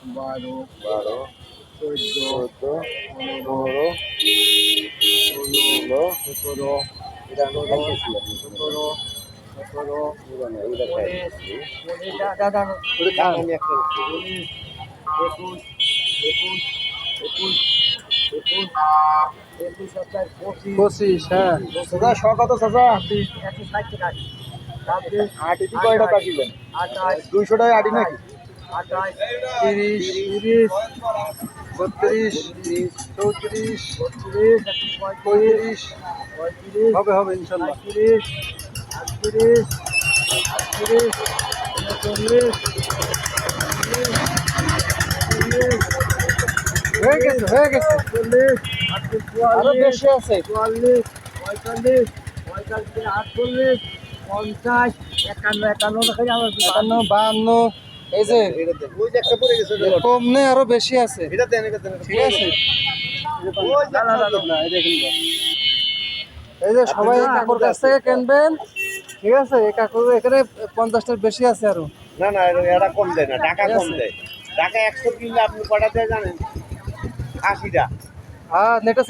12 12 14 14 15 16 16 এটা আমি খাইতেছি 17 18 এটা খাই 19 দাদা ওটা খান আমি একটা 19 21 21 21 21 25, হ্যাঁ। দাদা শ কত চাচা 160 টাকা 26 আটি দি কয়টা কাটিলেন 28 200 টাকা আটি নাকি 28 30, 30 32, 34, 35, হবে হবে ইনশাল্লাহ। হয়ে গেছে, হয়ে গেছে। আরো বেশি আছে। 45 48 50 51 দেখে আমার 51, 52, এই যে এটা দেন ওই যে একটা পড়ে গেছে কম নেই, আরো বেশি আছে। এটা দেন এটা দেন ঠিক আছে, ওই যে না, না, না, না এই দেখুন এই যে সবাই এই কাকুর কাছ থেকে কিনবেন। ঠিক আছে, এই কাকুর এখানে 50টার বেশি আছে আরো। না না এটা কম দেয় না টাকা কম দেয় টাকা 100 কিনলে আপনি কটা দেয় জানেন 80টা আর নেটে